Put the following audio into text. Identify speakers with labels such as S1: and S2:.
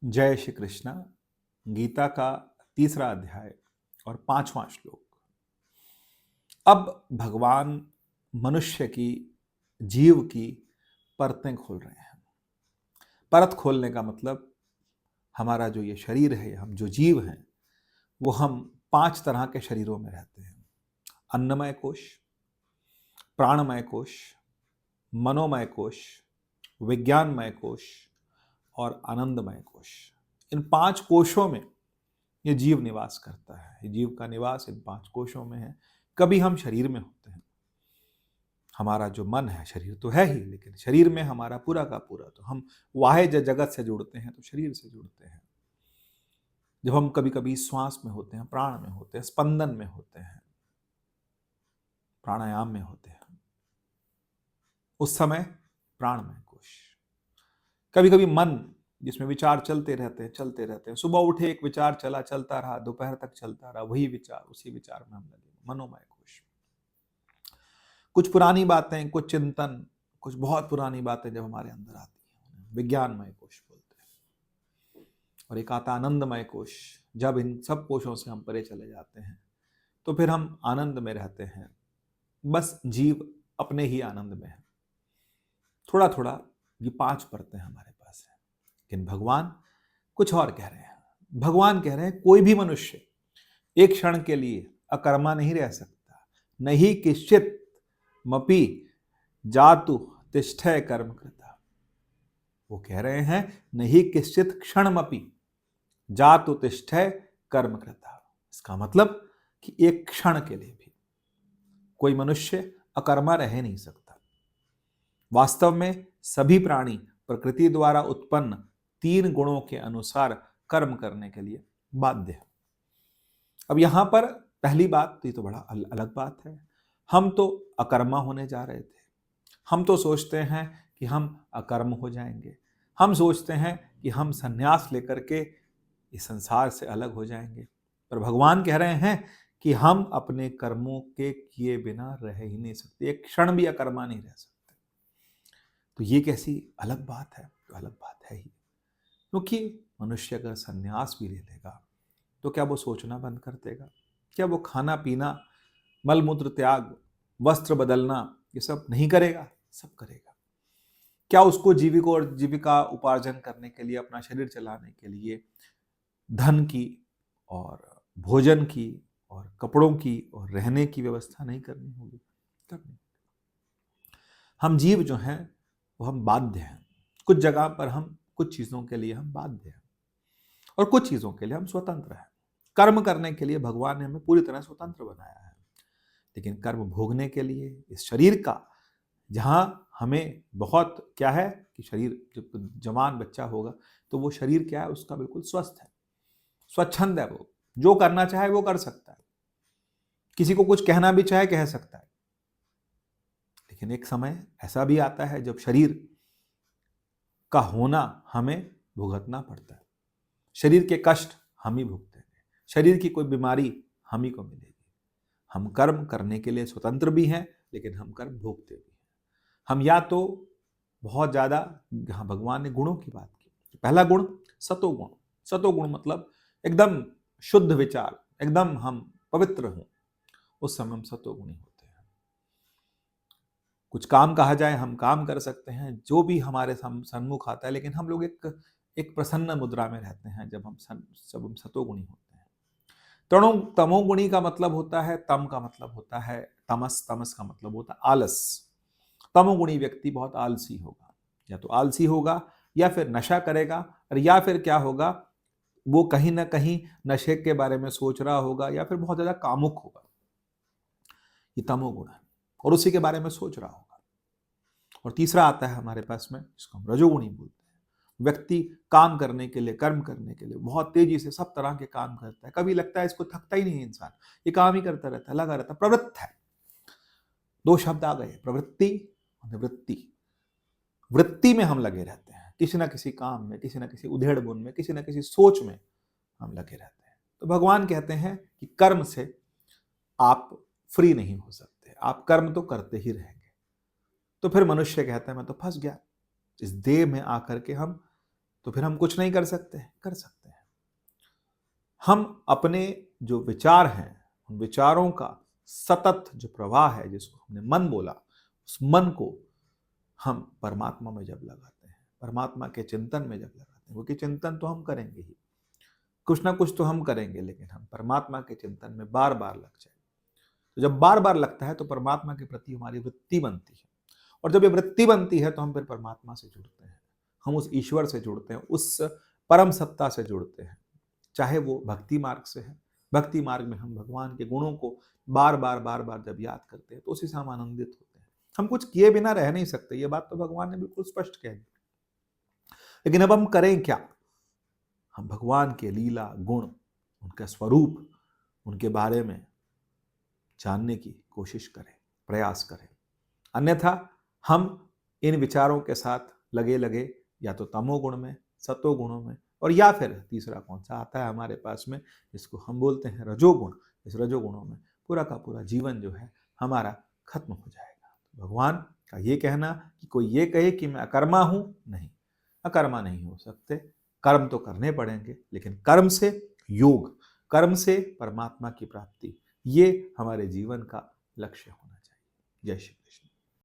S1: जय श्री कृष्ण। गीता का तीसरा अध्याय और पांचवां श्लोक। अब भगवान मनुष्य की, जीव की परतें खोल रहे हैं। परत खोलने का मतलब हमारा जो ये शरीर है, हम जो जीव हैं, वो हम 5 तरह के शरीरों में रहते हैं। अन्नमय कोश, प्राणमय कोश, मनोमय कोश, विज्ञानमय कोश और आनंदमय कोश। इन 5 कोशों में ये जीव निवास करता है। ये जीव का निवास इन 5 कोशों में है। कभी हम शरीर में होते हैं, हमारा जो मन है, शरीर तो है ही, लेकिन शरीर में हमारा पूरा का पूरा, तो हम वाह्य जगत से जुड़ते हैं तो शरीर से जुड़ते हैं। जब हम कभी कभी श्वास में होते हैं, प्राण में होते हैं, स्पंदन में होते हैं, प्राणायाम में होते हैं, उस समय प्राणमय कोश। कभी कभी मन, जिसमें विचार चलते रहते हैं, सुबह उठे एक विचार चला, चलता रहा, दोपहर तक चलता रहा, वही विचार, उसी विचार में हम लगे, मनोमय कोश। कुछ पुरानी बातें, कुछ चिंतन, कुछ बहुत पुरानी बातें जब हमारे अंदर आती हैं, विज्ञानमय कोश बोलते हैं। और एक आता आनंदमय कोश। जब इन सब कोशों से हम परे चले जाते हैं तो फिर हम आनंद में रहते हैं। बस जीव अपने ही आनंद में है। थोड़ा थोड़ा ये 5 परतें हमारे पास है। लेकिन भगवान कुछ और कह रहे हैं। भगवान कह रहे हैं कोई भी मनुष्य एक क्षण के लिए अकर्मा नहीं रह सकता। नहीं किश्चित मपि जातु तिष्ठय कर्म कृता। वो कह रहे हैं नहीं किश्चित क्षणमपि जातु तिष्ठय कर्म कृता। इसका मतलब कि एक क्षण के लिए भी कोई मनुष्य अकर्मा रह नहीं सकता। वास्तव में सभी प्राणी प्रकृति द्वारा उत्पन्न 3 गुणों के अनुसार कर्म करने के लिए बाध्य है। अब यहां पर पहली बात, ये तो बड़ा अलग बात है। हम तो अकर्मा होने जा रहे थे। हम तो सोचते हैं कि हम अकर्म हो जाएंगे। हम सोचते हैं कि हम संन्यास लेकर के इस संसार से अलग हो जाएंगे। पर भगवान कह रहे हैं कि हम अपने कर्मों के किए बिना रह ही नहीं सकते। एक क्षण भी अकर्मा नहीं रह सकते। तो ये कैसी अलग बात है? तो अलग बात है ही, क्योंकि मनुष्य अगर संन्यास भी ले लेगा तो क्या वो सोचना बंद कर देगा? क्या वो खाना पीना, मलमूत्र त्याग, वस्त्र बदलना, ये सब नहीं करेगा? सब करेगा। क्या उसको जीविका उपार्जन करने के लिए, अपना शरीर चलाने के लिए धन की और भोजन की और कपड़ों की और रहने की व्यवस्था नहीं करनी होगी? करनी। हम जीव जो हैं वो हम बाध्य हैं। कुछ जगह पर हम, कुछ चीजों के लिए हम बाध्य हैं और कुछ चीजों के लिए हम स्वतंत्र हैं। कर्म करने के लिए भगवान ने हमें पूरी तरह स्वतंत्र बनाया है, लेकिन कर्म भोगने के लिए इस शरीर का, जहां हमें बहुत क्या है कि शरीर जब जवान बच्चा होगा तो वो शरीर क्या है, उसका बिल्कुल स्वस्थ है, स्वच्छंद है। वो जो करना चाहे वो कर सकता है, किसी को कुछ कहना भी चाहे कह सकता है। लेकिन एक समय ऐसा भी आता है जब शरीर का होना हमें भुगतना पड़ता है। शरीर के कष्ट हम ही भुगतेंगे, शरीर की कोई बीमारी हम ही को मिलेगी। हम कर्म करने के लिए स्वतंत्र भी हैं, लेकिन हम कर्म भोगते भी हैं। हम या तो बहुत ज्यादा, हाँ, भगवान ने गुणों की बात की। पहला गुण सतोगुण। सतोगुण मतलब एकदम शुद्ध विचार, एकदम हम पवित्र हों, उस समय हम सतोगुणी होते हैं। कुछ काम कहा जाए, हम काम कर सकते हैं जो भी हमारे सन्मुख आता है, लेकिन हम लोग एक प्रसन्न मुद्रा में रहते हैं जब हम सतोगुणी होते हैं। तमोगुणी का मतलब होता है, तम का मतलब होता है तमस, तमस का मतलब होता है आलस। तमोगुणी व्यक्ति बहुत आलसी होगा, या तो आलसी होगा या फिर नशा करेगा, और या फिर क्या होगा, वो कहीं ना कहीं नशे के बारे में सोच रहा होगा, या फिर बहुत ज्यादा कामुक होगा। ये तमोगुण है, और उसी के बारे में सोच रहा होगा। और तीसरा आता है हमारे पास में, जिसको हम रजोगुणी बोलते हैं। व्यक्ति काम करने के लिए, कर्म करने के लिए बहुत तेजी से सब तरह के काम करता है। कभी लगता है इसको थकता ही नहीं है इंसान, ये काम ही करता रहता है, लगा रहता है, प्रवृत्त है। 2 शब्द आ गए, प्रवृत्ति और निवृत्ति। वृत्ति में हम लगे रहते हैं, किसी ना किसी काम में, किसी ना किसी उधेड़ बुन में, किसी ना किसी सोच में हम लगे रहते हैं। तो भगवान कहते हैं कि कर्म से आप फ्री नहीं हो सकते, आप कर्म तो करते ही रहेंगे। तो फिर मनुष्य कहता है मैं तो फंस गया इस देह में आकर के, हम तो फिर हम कुछ नहीं कर सकते? कर सकते हैं। हम अपने जो विचार हैं, उन विचारों का सतत जो प्रवाह है, जिसको हमने मन बोला, उस मन को हम परमात्मा में जब लगाते हैं, परमात्मा के चिंतन में जब लगाते हैं, क्योंकि चिंतन तो हम करेंगे ही, कुछ ना कुछ तो हम करेंगे, लेकिन हम परमात्मा के चिंतन में बार बार लग जाए, तो जब बार बार लगता है तो परमात्मा के प्रति हमारी वृत्ति बनती है, और जब ये वृत्ति बनती है तो हम फिर परमात्मा से जुड़ते हैं, हम उस ईश्वर से जुड़ते हैं, उस परम सत्ता से जुड़ते हैं, चाहे वो भक्ति मार्ग से है। भक्ति मार्ग में हम भगवान के गुणों को बार बार जब याद करते हैं तो उसी से हम आनंदित होते हैं। हम कुछ किए बिना रह नहीं सकते, ये बात तो भगवान ने बिल्कुल स्पष्ट कह दी। लेकिन अब हम करें क्या? हम भगवान के लीला गुण, उनका स्वरूप, उनके बारे में जानने की कोशिश करें, प्रयास करें। अन्यथा हम इन विचारों के साथ लगे लगे या तो तमोगुण में, सतोगुणों में, और या फिर तीसरा कौन सा आता है हमारे पास में, जिसको हम बोलते हैं रजोगुण, इस रजोगुणों में पूरा का पूरा जीवन जो है हमारा खत्म हो जाएगा। भगवान का ये कहना कि कोई ये कहे कि मैं अकर्मा हूं, नहीं, अकर्मा नहीं हो सकते। कर्म तो करने पड़ेंगे, लेकिन कर्म से योग, कर्म से परमात्मा की प्राप्ति, ये हमारे जीवन का लक्ष्य होना चाहिए। जय श्री कृष्ण।